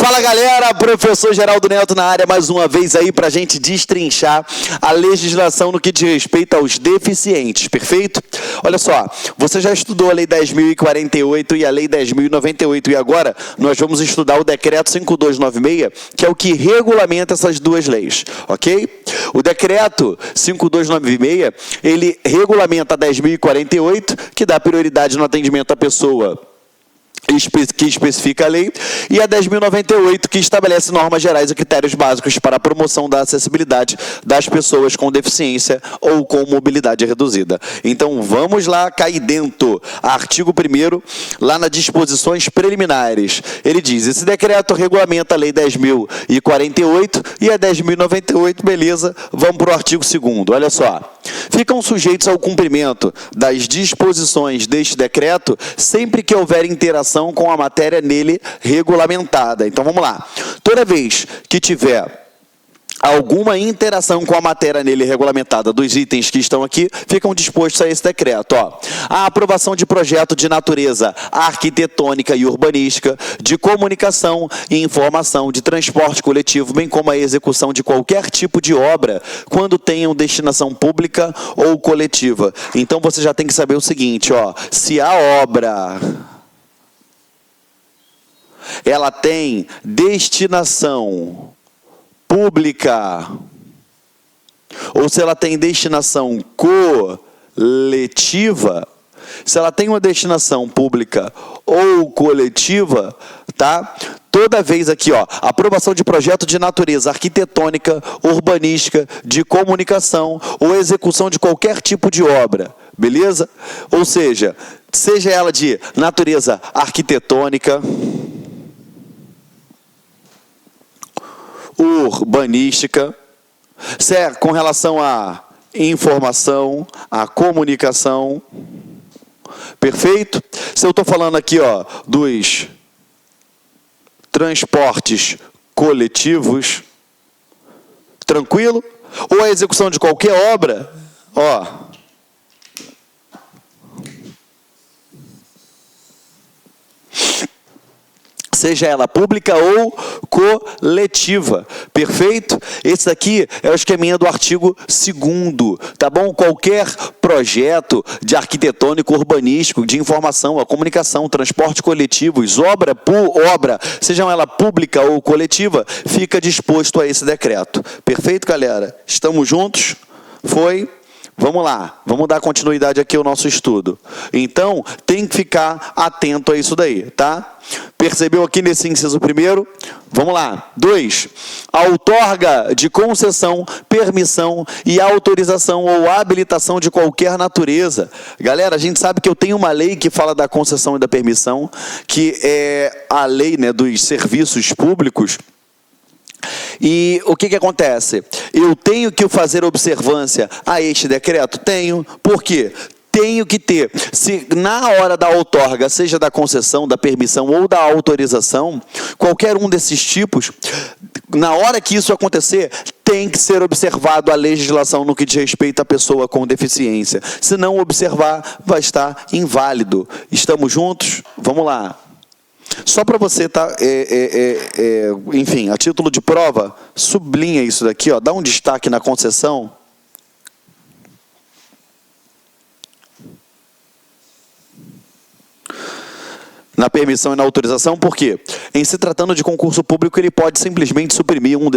Fala galera, professor Geraldo Neto na área mais uma vez aí pra gente destrinchar a legislação no que diz respeito aos deficientes, perfeito? Olha só, você já estudou a Lei 10.048 e a Lei 10.098 e agora nós vamos estudar o Decreto 5296, que é o que regulamenta essas duas leis, ok? O Decreto 5296, ele regulamenta a 10.048, que dá prioridade no atendimento à pessoa que especifica a lei, e a 10.098, que estabelece normas gerais e critérios básicos para a promoção da acessibilidade das pessoas com deficiência ou com mobilidade reduzida. Então, vamos lá, cair dentro. Artigo 1º, lá nas disposições preliminares. Ele diz, esse decreto regulamenta a lei 10.048 e a 10.098, beleza, vamos para o artigo 2º, olha só. Ficam sujeitos ao cumprimento das disposições deste decreto sempre que houver interação com a matéria nele regulamentada. Então, vamos lá. Toda vez que tiver alguma interação com a matéria nele regulamentada dos itens que estão aqui, ficam dispostos a esse decreto. Ó. A aprovação de projeto de natureza arquitetônica e urbanística, de comunicação e informação, de transporte coletivo, bem como a execução de qualquer tipo de obra, quando tenham destinação pública ou coletiva. Então, você já tem que saber o seguinte, ó, se a obra ela tem destinação pública, ou se ela tem destinação coletiva, se ela tem uma destinação pública ou coletiva, tá? Toda vez aqui, ó, aprovação de projeto de natureza arquitetônica, urbanística, de comunicação ou execução de qualquer tipo de obra, beleza? Ou seja ela de natureza arquitetônica, urbanística, se é com relação à informação, à comunicação, perfeito? Se eu estou falando aqui, ó, dos transportes coletivos, tranquilo? Ou a execução de qualquer obra, ó, seja ela pública ou coletiva, perfeito? Esse daqui é o esqueminha do artigo 2º, tá bom? Qualquer projeto de arquitetônico, urbanístico, de informação, a comunicação, transporte coletivos, obra, sejam ela pública ou coletiva, fica disposto a esse decreto. Perfeito, galera? Estamos juntos? Foi? Vamos lá, vamos dar continuidade aqui ao nosso estudo. Então, tem que ficar atento a isso daí, tá? Percebeu aqui nesse inciso 1º? Vamos lá. 2. A outorga de concessão, permissão e autorização ou habilitação de qualquer natureza. Galera, a gente sabe que eu tenho uma lei que fala da concessão e da permissão, que é a lei, né, dos serviços públicos. E o que acontece? Eu tenho que fazer observância a este decreto? Tenho. Por quê? Tenho que ter. Se na hora da outorga, seja da concessão, da permissão ou da autorização, qualquer um desses tipos, na hora que isso acontecer, tem que ser observado a legislação no que diz respeito à pessoa com deficiência. Se não observar, vai estar inválido. Estamos juntos? Vamos lá. Só para você, tá, enfim, a título de prova, sublinha isso daqui, ó, dá um destaque na concessão. Na permissão e na autorização, por quê? Em se tratando de concurso público, ele pode simplesmente suprimir um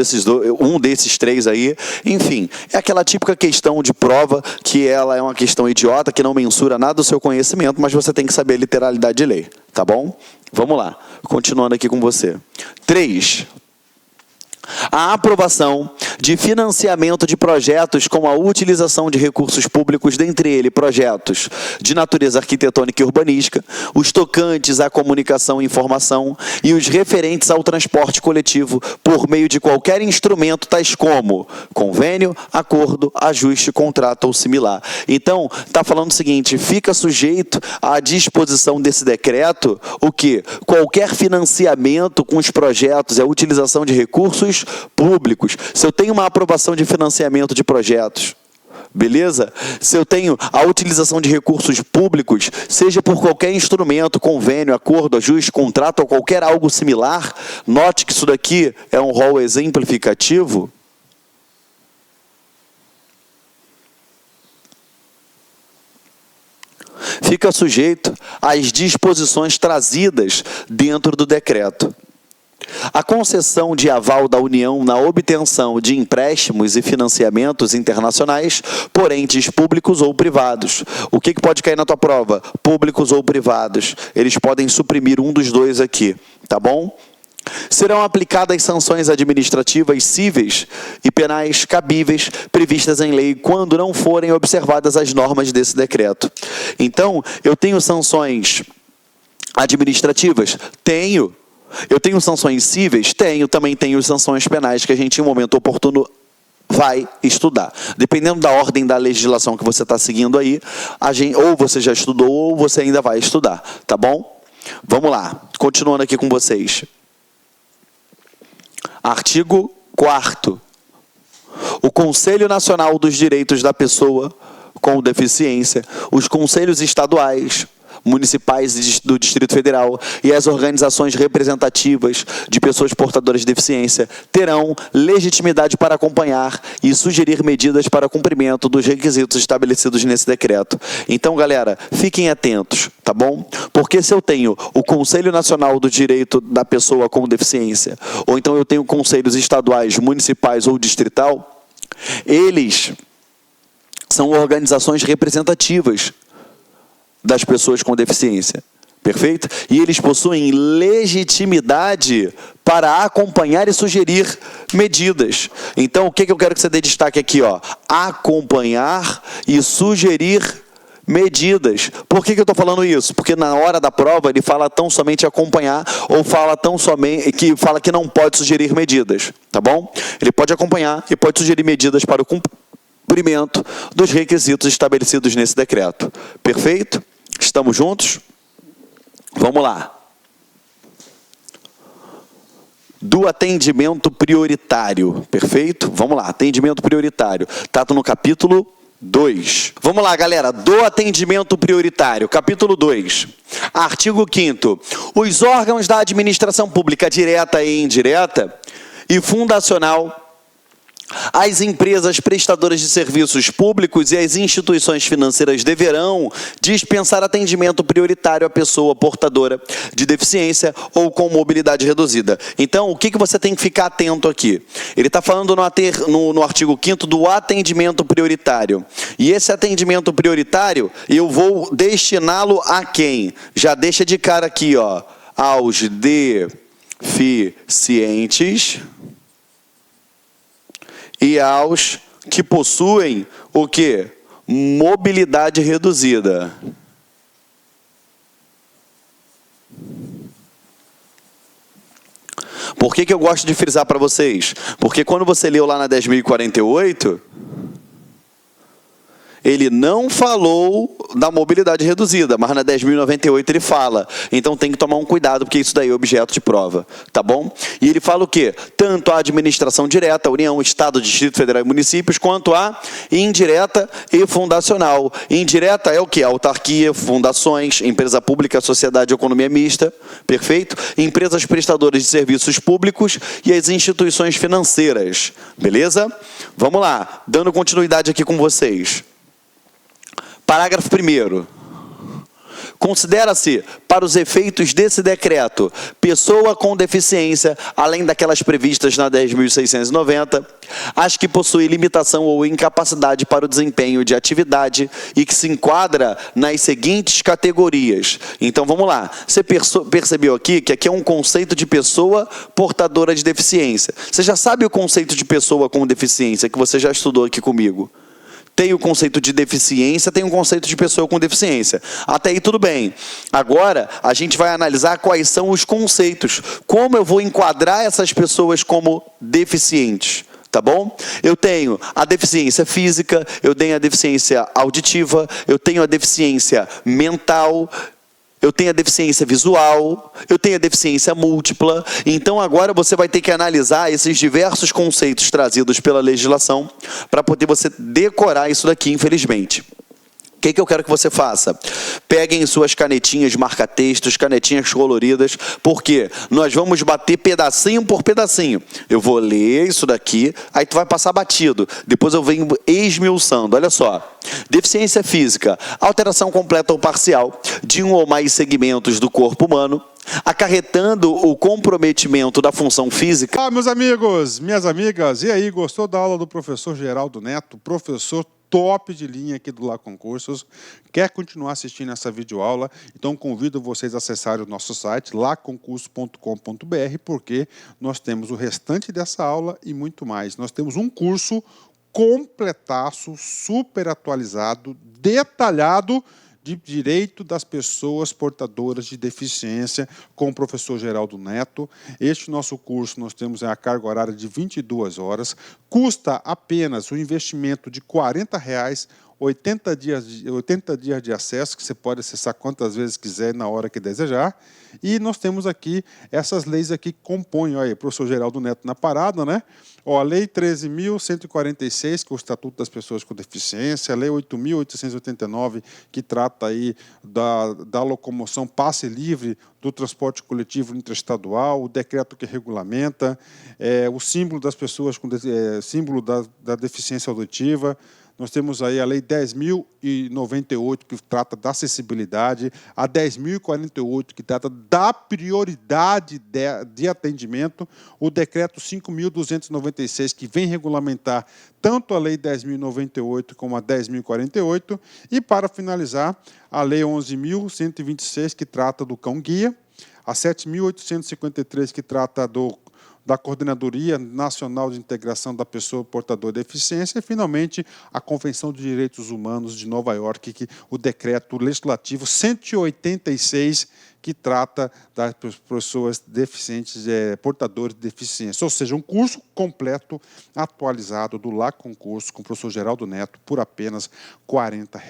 desses três aí. Enfim, é aquela típica questão de prova, que ela é uma questão idiota, que não mensura nada do seu conhecimento, mas você tem que saber a literalidade de lei, tá bom? Vamos lá, continuando aqui com você. 3. A aprovação de financiamento de projetos com a utilização de recursos públicos, dentre eles projetos de natureza arquitetônica e urbanística, os tocantes à comunicação e informação e os referentes ao transporte coletivo por meio de qualquer instrumento, tais como convênio, acordo, ajuste, contrato ou similar. Então, está falando o seguinte, fica sujeito à disposição desse decreto, o que? Qualquer financiamento com os projetos e a utilização de recursos públicos. Se eu tenho uma aprovação de financiamento de projetos, Beleza? Se eu tenho a utilização de recursos públicos, seja por qualquer instrumento, convênio, acordo, ajuste, contrato ou qualquer algo similar, note que isso daqui é um rol exemplificativo. Fica sujeito às disposições trazidas dentro do decreto. A concessão de aval da União na obtenção de empréstimos e financiamentos internacionais por entes públicos ou privados. O que pode cair na tua prova? Públicos ou privados. Eles podem suprimir um dos dois aqui, tá bom? Serão aplicadas sanções administrativas, cíveis e penais cabíveis previstas em lei quando não forem observadas as normas desse decreto. Então, eu tenho sanções administrativas? Tenho. Eu tenho sanções cíveis? Tenho. Também tenho sanções penais que a gente, em um momento oportuno, vai estudar. Dependendo da ordem da legislação que você está seguindo aí, ou você já estudou ou você ainda vai estudar, tá bom? Vamos lá, continuando aqui com vocês. Artigo 4º. O Conselho Nacional dos Direitos da Pessoa com Deficiência, os conselhos estaduais, municipais do Distrito Federal e as organizações representativas de pessoas portadoras de deficiência terão legitimidade para acompanhar e sugerir medidas para cumprimento dos requisitos estabelecidos nesse decreto. Então, galera, fiquem atentos, tá bom? Porque se eu tenho o Conselho Nacional do Direito da Pessoa com Deficiência, ou então eu tenho conselhos estaduais, municipais ou distrital, eles são organizações representativas das pessoas com deficiência, perfeito? E eles possuem legitimidade para acompanhar e sugerir medidas. Então, o que eu quero que você dê destaque aqui, ó? Acompanhar e sugerir medidas. Por que eu estou falando isso? Porque na hora da prova ele fala tão somente acompanhar ou fala tão somente que não pode sugerir medidas, tá bom? Ele pode acompanhar e pode sugerir medidas para o cumprimento dos requisitos estabelecidos nesse decreto. Perfeito? Estamos juntos? Vamos lá. Do atendimento prioritário. Perfeito? Vamos lá. Atendimento prioritário. Está no capítulo 2. Vamos lá, galera. Do atendimento prioritário. Capítulo 2. Artigo 5º. Os órgãos da administração pública direta e indireta e fundacional, as empresas prestadoras de serviços públicos e as instituições financeiras deverão dispensar atendimento prioritário à pessoa portadora de deficiência ou com mobilidade reduzida. Então, o que você tem que ficar atento aqui? Ele está falando no artigo 5º do atendimento prioritário. E esse atendimento prioritário, eu vou destiná-lo a quem? Já deixa de cara aqui, ó, aos deficientes e aos que possuem o quê? Mobilidade reduzida. Por que eu gosto de frisar para vocês? Porque quando você leu lá na 10.048, ele não falou da mobilidade reduzida, mas na 10.098 ele fala. Então tem que tomar um cuidado, porque isso daí é objeto de prova, tá bom? E ele fala o quê? Tanto a administração direta, a União, Estado, Distrito Federal e municípios, quanto a indireta e fundacional. Indireta é o quê? Autarquia, fundações, empresa pública, sociedade e economia mista, perfeito? Empresas prestadoras de serviços públicos e as instituições financeiras, beleza? Vamos lá, dando continuidade aqui com vocês. Parágrafo 1º. Considera-se, para os efeitos desse decreto, pessoa com deficiência, além daquelas previstas na 10.690, as que possuem limitação ou incapacidade para o desempenho de atividade e que se enquadra nas seguintes categorias. Então, vamos lá. Você percebeu aqui que aqui é um conceito de pessoa portadora de deficiência. Você já sabe o conceito de pessoa com deficiência, que você já estudou aqui comigo. Tem o conceito de deficiência, tem o conceito de pessoa com deficiência. Até aí tudo bem. Agora, a gente vai analisar quais são os conceitos. Como eu vou enquadrar essas pessoas como deficientes, tá bom? Eu tenho a deficiência física, eu tenho a deficiência auditiva, eu tenho a deficiência mental, eu tenho a deficiência visual, eu tenho a deficiência múltipla. Então agora você vai ter que analisar esses diversos conceitos trazidos pela legislação para poder você decorar isso daqui, infelizmente. O que eu quero que você faça? Peguem suas canetinhas marca-textos, canetinhas coloridas, porque nós vamos bater pedacinho por pedacinho. Eu vou ler isso daqui, aí tu vai passar batido. Depois eu venho esmiuçando. Olha só. Deficiência física, alteração completa ou parcial de um ou mais segmentos do corpo humano, acarretando o comprometimento da função física. Olá, meus amigos, minhas amigas. E aí, gostou da aula do professor Geraldo Neto? Professor top de linha aqui do Lá Concursos. Quer continuar assistindo essa videoaula? Então convido vocês a acessarem o nosso site laconcurso.com.br, porque nós temos o restante dessa aula e muito mais. Nós temos um curso completaço, super atualizado, detalhado, de direito das pessoas portadoras de deficiência, com o professor Geraldo Neto. Este nosso curso, nós temos a carga horária de 22 horas, custa apenas o investimento de R$ 40, 80 dias de acesso, que você pode acessar quantas vezes quiser, na hora que desejar. E nós temos aqui essas leis aqui que compõem, olha aí, professor Geraldo Neto na parada, né? Ó, a Lei 13.146, que é o Estatuto das Pessoas com Deficiência, a Lei 8.889, que trata aí da locomoção passe livre do transporte coletivo interestadual, o decreto que regulamenta, o símbolo das pessoas com símbolo da deficiência auditiva. Nós temos aí a Lei 10.098, que trata da acessibilidade, a 10.048, que trata da prioridade de atendimento, o Decreto 5.296, que vem regulamentar tanto a Lei 10.098 como a 10.048, e, para finalizar, a Lei 11.126, que trata do cão-guia, a 7.853, que trata da Coordenadoria Nacional de Integração da Pessoa Portadora de Deficiência, e, finalmente, a Convenção de Direitos Humanos de Nova York, o Decreto Legislativo 186, que trata das pessoas deficientes, portadores de deficiência. Ou seja, um curso completo, atualizado, do Lá Concurso, com o professor Geraldo Neto, por apenas R$ 40.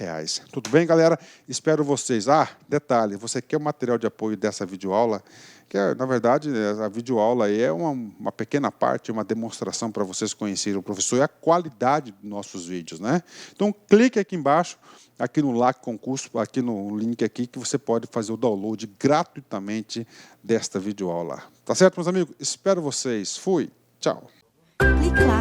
Tudo bem, galera? Espero vocês. Detalhe, você quer o material de apoio dessa videoaula? Que, na verdade, a videoaula aí é uma pequena parte, uma demonstração para vocês conhecerem o professor e a qualidade dos nossos vídeos, né? Então, clique aqui embaixo, aqui no Lá Concurso, aqui no link aqui, que você pode fazer o download gratuitamente desta videoaula. Tá certo, meus amigos? Espero vocês. Fui. Tchau. Clique lá.